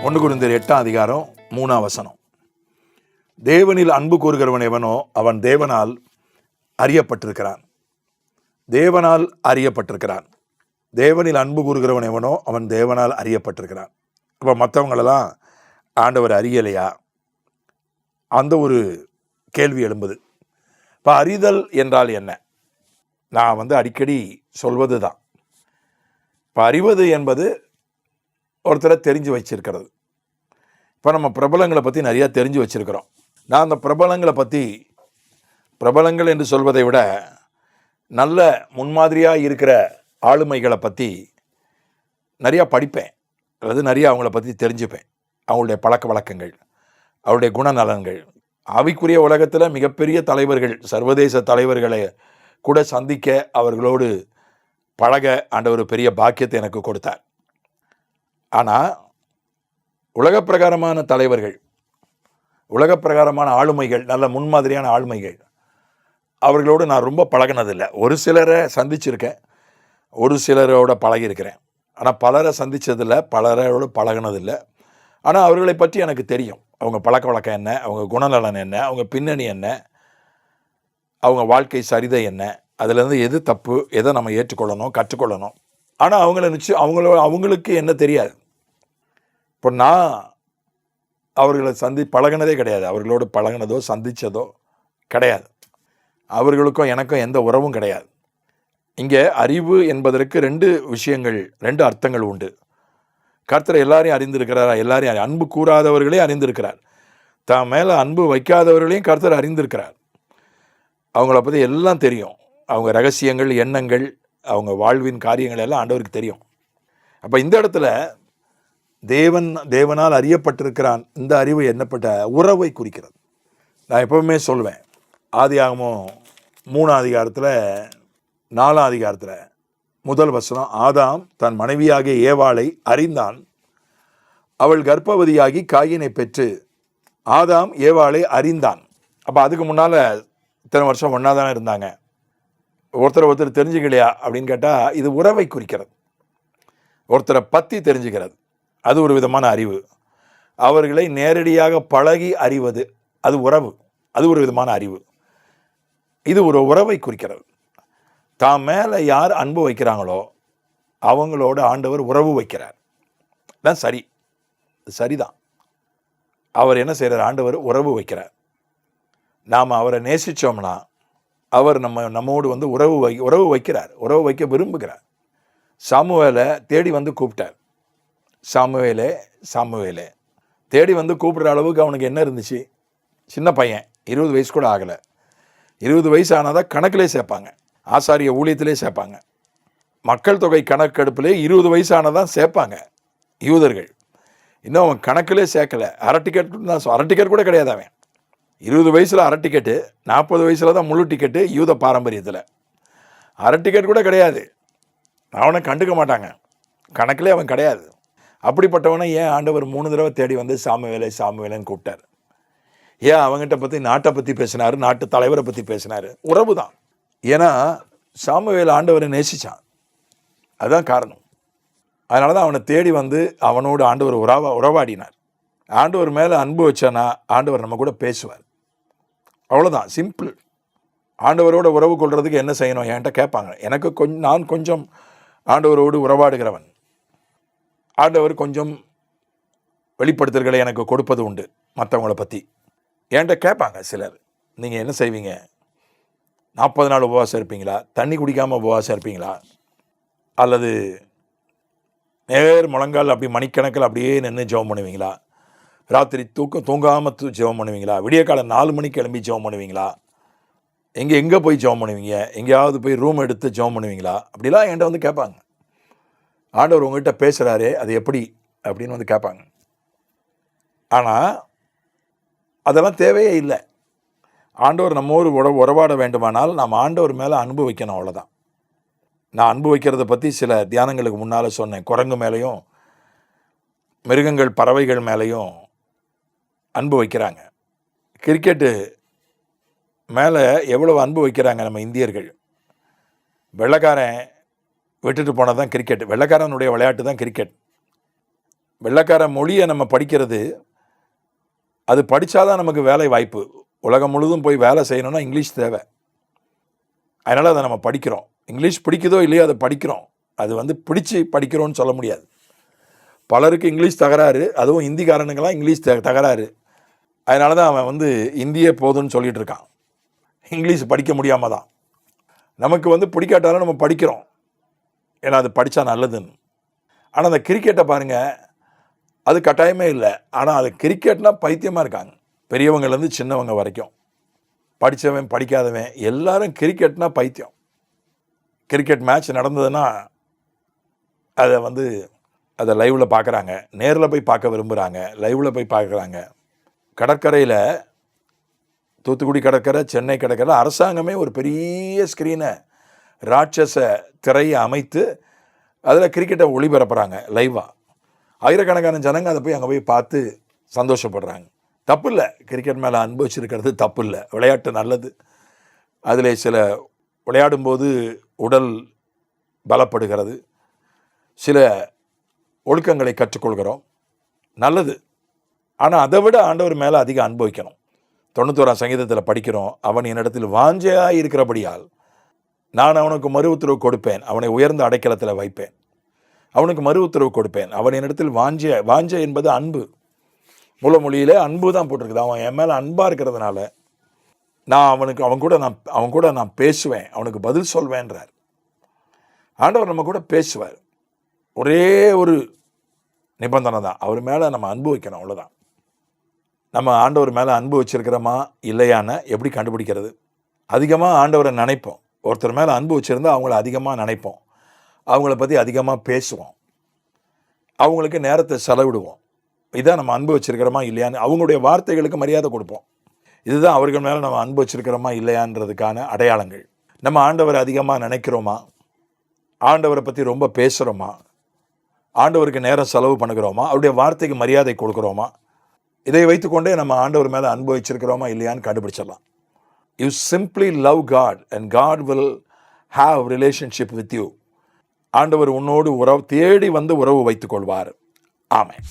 1 கொரிந்தியர் 8ஆம் அதிகாரம் 3ஆம் வசனம். தேவனில் அன்பு கூறுகிறவன் எவனோ அவன் தேவனால் அறியப்பட்டிருக்கிறான். தேவனால் அறியப்பட்டிருக்கிறான். தேவனில் அன்பு கூறுகிறவன் எவனோ அவன் தேவனால் அறியப்பட்டிருக்கிறான். இப்போ மற்றவங்களெல்லாம் ஆண்டவர் அறியலையா? அந்த ஒரு கேள்வி எழும்புது. இப்போ அறிதல் என்றால் என்ன? நான் அடிக்கடி சொல்வது தான். இப்போ அறிவது என்பது ஒருத்தரை தெரிஞ்சு வச்சிருக்கிறது. இப்போ நம்ம பிரபலங்களை பற்றி நிறையா தெரிஞ்சு வச்சுருக்கிறோம். நான் அந்த பிரபலங்கள் என்று சொல்வதை விட நல்ல முன்மாதிரியாக இருக்கிற ஆளுமைகளை பற்றி நிறையா படிப்பேன், அல்லது நிறையா அவங்கள பற்றி தெரிஞ்சுப்பேன். அவங்களுடைய பழக்க வழக்கங்கள், அவருடைய குணநலன்கள். ஆவிக்குரிய உலகத்தில் மிகப்பெரிய தலைவர்கள், சர்வதேச தலைவர்களை கூட சந்திக்க, அவர்களோடு பழக ஆண்டவர் பெரிய பாக்கியத்தை எனக்கு கொடுத்தார். ஆனால் உலகப்பிரகாரமான தலைவர்கள், உலகப்பிரகாரமான ஆளுமைகள், நல்ல முன்மாதிரியான ஆளுமைகள், அவர்களோடு நான் ரொம்ப பழகினதில்லை. ஒரு சிலரை சந்திச்சிருக்கேன், ஒரு சிலரோட பழகியிருக்கிறேன். ஆனால் பலரை சந்தித்ததில்லை, பலரோடு பழகினதில்லை. ஆனால் அவர்களை பற்றி எனக்கு தெரியும். அவங்க பழக்க வழக்கம் என்ன, அவங்க குணநலன் என்ன, அவங்க பின்னணி என்ன, அவங்க வாழ்க்கை சரிதை என்ன, அதுலேருந்து எது தப்பு, எதை நம்ம ஏற்றுக்கொள்ளணும், கற்றுக்கொள்ளணும். ஆனால் அவங்களுக்கு என்ன தெரியாது. இப்போ நான் அவர்களை பழகினதே கிடையாது. அவர்களோடு பழகினதோ சந்தித்ததோ கிடையாது. அவர்களுக்கும் எனக்கும் எந்த உறவும் கிடையாது. இங்கே அறிவு என்பதற்கு 2 விஷயங்கள், 2 அர்த்தங்கள் உண்டு. கர்த்தர் எல்லாரையும் அறிந்திருக்கிறாரா? எல்லாரையும் அன்பு கூறாதவர்களே அறிந்திருக்கிறார். தான் மேலே அன்பு வைக்காதவர்களையும் கர்த்தர் அறிந்திருக்கிறார். அவங்கள பற்றி எல்லாம் தெரியும். அவங்க ரகசியங்கள், எண்ணங்கள், அவங்க வாழ்வின் காரியங்கள் எல்லாம் ஆண்டவருக்கு தெரியும். அப்போ இந்த இடத்துல தேவனால் அறியப்பட்டிருக்கிறான். இந்த அறிவு என்னப்பட்ட உறவை குறிக்கிறது. நான் எப்பவுமே சொல்வேன், ஆதியாகமம் 3ஆம் அதிகாரத்தில் 4ஆம் அதிகாரத்தில் 1 வசனம், ஆதாம் தன் மனைவியாகிய ஏவாளை அறிந்தான், அவள் கர்ப்பவதியாகி காயினை பெற்று. ஆதாம் ஏவாளை அறிந்தான். அப்போ அதுக்கு முன்னால் இத்தனை வருஷம் ஒன்றா தானே இருந்தாங்க. ஒருத்தர் தெரிஞ்சுக்கலையா அப்படின்னு கேட்டால் இது உறவை குறிக்கிறது. ஒருத்தரை பற்றி தெரிஞ்சுக்கிறது, அது ஒரு விதமான அறிவு. அவர்களை நேரடியாக பழகி அறிவது, அது உறவு, அது ஒரு விதமான அறிவு. இது ஒரு உறவை குறிக்கிறது. தான் மேலே யார் அன்பு வைக்கிறாங்களோ அவங்களோட ஆண்டவர் உறவு வைக்கிறார். தான் சரிதான். அவர் என்ன செய்கிறார்? ஆண்டவர் உறவு வைக்கிறார். நாம் அவரை நேசித்தோம்னா அவர் நம்மோடு உறவு வைக்கிறார், உறவு வைக்க விரும்புகிறார். சாமுவேலை தேடி கூப்பிட்டார். சாமுவேலே தேடி கூப்பிடுற அளவுக்கு அவனுக்கு என்ன இருந்துச்சு? சின்ன பையன், 20 வயசு கூட ஆகலை. 20 வயசு ஆனாதான் கணக்கிலே சேர்ப்பாங்க, ஆசாரிய ஊழியத்திலே சேர்ப்பாங்க. மக்கள் தொகை கணக்கெடுப்பிலே 20 வயசு ஆனதான் சேர்ப்பாங்க யூதர்கள். இன்னும் அவன் கணக்கிலே சேர்க்கலை. அரை டிக்கெட் கூட கிடையாது. அவன் 20 வயசில் அரை டிக்கெட்டு, 40 வயசில் தான் முழு டிக்கெட்டு. யூத பாரம்பரியத்தில் அரை டிக்கெட் கூட கிடையாது. அவனை கண்டுக்க மாட்டாங்க, கணக்கிலே அவன் கிடையாது. அப்படிப்பட்டவனை ஏன் ஆண்டவர் 3 தடவை தேடி சாமுவேலேன்னு கூப்பிட்டார்? ஏன் அவங்ககிட்ட பற்றி, நாட்டை பற்றி பேசினார், நாட்டு தலைவரை பற்றி பேசினார்? உறவு தான். ஏன்னா சாமுவேல் ஆண்டவரை நேசித்தான், அதுதான் காரணம். அதனால தான் அவனை தேடி அவனோடு ஆண்டவர் உறவாடினார். ஆண்டவர் மேலே அன்பு வச்சானா ஆண்டவர் நம்ம கூட பேசுவார். அவ்வளோதான், சிம்பிள். ஆண்டவரோட உறவு கொள்றதுக்கு என்ன செய்யணும் என்கிட்ட கேட்பாங்க. நான் கொஞ்சம் ஆண்டவரோடு உறவாடுகிறவன். ஆண்டவர் கொஞ்சம் வெளிப்படுத்தல்களை எனக்கு கொடுப்பது உண்டு. மற்றவங்கள பற்றி என்கிட்ட கேட்பாங்க சிலர், நீங்கள் என்ன செய்வீங்க? 40 நாள் உபவாசம் இருப்பீங்களா? தண்ணி குடிக்காமல் உபவாசம் இருப்பீங்களா? அல்லது முழங்கால் அப்படி மணிக்கணக்கில் அப்படியே நின்று ஜெபம் பண்ணுவீங்களா? ராத்திரி தூங்காமல் ஜெபம் பண்ணுவீங்களா? விடிய காலம் 4 மணிக்கு கிளம்பி ஜெபம் பண்ணுவீங்களா? எங்கே போய் ஜெபம் பண்ணுவீங்க? எங்கேயாவது போய் ரூம் எடுத்து ஜெபம் பண்ணுவீங்களா? அப்படிலாம் என்கிட்ட கேட்பாங்க. ஆண்டவர் உங்கள்கிட்ட பேசுகிறாரே, அது எப்படி அப்படின்னு கேட்பாங்க. ஆனால் அதெல்லாம் தேவையே இல்லை. ஆண்டவர் நம்மோடு உறவாட வேண்டுமானால் நாம் ஆண்டவர் மேலே அன்பு வைக்கணும், அவ்வளோதான். நான் அன்பு வைக்கிறத பற்றி சில தியானங்களுக்கு முன்னால் சொன்னேன். குரங்கு மேலேயும் மிருகங்கள், பறவைகள் மேலேயும் அன்பு வைக்கிறாங்க. கிரிக்கெட்டு மேலே எவ்வளோ அன்பு வைக்கிறாங்க நம்ம இந்தியர்கள். வெள்ளைக்காரன் விட்டுட்டு போனது தான் கிரிக்கெட். வெள்ளைக்காரனுடைய விளையாட்டு தான் கிரிக்கெட். வெள்ளைக்கார மொழியை நம்ம படிக்கிறது, அது படித்தாதான் நமக்கு வேலை வாய்ப்பு. உலகம் முழுதும் போய் வேலை செய்யணும்னா இங்கிலீஷ் தேவை. அதனால் அதை நம்ம படிக்கிறோம். இங்கிலீஷ் பிடிக்குதோ இல்லையோ அதை படிக்கிறோம். அது பிடிச்சி படிக்கிறோன்னு சொல்ல முடியாது. பலருக்கு இங்கிலீஷ் தகராறு, அதுவும் ஹிந்திக்காரனுங்கெல்லாம் இங்கிலீஷ் தகராறு. அதனால தான் அவன் இந்தியே போதும்னு சொல்லிகிட்டு இருக்கான். இங்கிலீஷ் படிக்க முடியாமல் தான். நமக்கு பிடிக்காட்டாலும் நம்ம படிக்கிறோம், ஏன்னா அது படித்தா நல்லதுன்னு. ஆனால் அந்த கிரிக்கெட்டை பாருங்கள், அது கட்டாயமே இல்லை. ஆனால் அது கிரிக்கெட்னா பைத்தியமாக இருக்காங்க, பெரியவங்கலேருந்து சின்னவங்க வரைக்கும். படித்தவன் படிக்காதவன் எல்லாரும் கிரிக்கெட்னா பைத்தியம். கிரிக்கெட் மேட்ச் நடந்ததுன்னா அதை லைவில் பார்க்குறாங்க, நேரில் போய் பார்க்க விரும்புகிறாங்க, லைவில் போய் பார்க்குறாங்க. கடற்கரையில், தூத்துக்குடி கடற்கரை, சென்னை கடற்கரை, அரசாங்கமே ஒரு பெரிய ஸ்க்ரீனை, ராட்சச திரையை அமைத்து அதில் கிரிக்கெட்டை ஒளிபரப்புகிறாங்க லைவாக. ஆயிரக்கணக்கான ஜனங்க அதை போய் அங்கே போய் பார்த்து சந்தோஷப்படுறாங்க. தப்பு இல்லை, கிரிக்கெட் மேலே அன்பு வச்சுருக்கிறது தப்பு இல்லை, விளையாட்டு நல்லது. அதில் சில விளையாடும்போது உடல் பலப்படுகிறது, சில ஒழுக்கங்களை கற்றுக்கொள்கிறோம், நல்லது. ஆனால் அதை விட ஆண்டவர் மேலே அதிக அன்பு வைக்கணும். 91ஆம் சங்கீதத்தில் படிக்கிறோம், அவன் என்னிடத்தில் வாஞ்சையாக இருக்கிறபடியால் நான் அவனுக்கு மறு உத்தரவு கொடுப்பேன், அவனை உயர்ந்த அடைக்கலத்தில் வைப்பேன். அவனுக்கு மறு உத்தரவு கொடுப்பேன். அவன் என்னிடத்தில் வாஞ்சை என்பது அன்பு. மூலமொழியிலே அன்பு தான் போட்டிருக்குது. அவன் என் மேலே அன்பாக இருக்கிறதுனால நான் அவன் கூட நான் பேசுவேன், அவனுக்கு பதில் சொல்வேன்றார். ஆண்டவர் நம்ம கூட பேசுவார். ஒரே ஒரு நிபந்தனை தான், அவர் மேலே நம்ம அன்பு வைக்கணும், அவ்வளோதான். நம்ம ஆண்டவர் மேலே அன்பு வச்சுருக்கிறோமா இல்லையான்னு எப்படி கண்டுபிடிக்கிறது? அதிகமாக ஆண்டவரை நினைப்போம். ஒருத்தர் மேலே அன்பு வச்சுருந்தா அவங்கள அதிகமாக நினைப்போம், அவங்கள பற்றி அதிகமாக பேசுவோம், அவங்களுக்கு நேரத்தை செலவிடுவோம். இதான் நம்ம அன்பு வச்சுருக்கிறோமா இல்லையான்னு, அவங்களுடைய வார்த்தைகளுக்கு மரியாதை கொடுப்போம். இதுதான் அவர்கள் மேலே நம்ம அன்பு வச்சுருக்கிறோமா இல்லையான்றதுக்கான அடையாளங்கள். நம்ம ஆண்டவரை அதிகமாக நினைக்கிறோமா, ஆண்டவரை பற்றி ரொம்ப பேசுகிறோமா, ஆண்டவருக்கு நேரம் செலவு பண்ணுகிறோமா, அவருடைய வார்த்தைக்கு மரியாதை கொடுக்குறோமா, இதை வைத்துக்கொண்டே நம்ம ஆண்டவர் மேலே அன்பு வச்சிருக்கிறோமா இல்லையான்னு கண்டுபிடிச்சிடலாம். You simply love God and God will have relationship with you. ஆண்டவர் உன்னோடு தேடி உறவு வைத்துக் கொள்வார். ஆமென்.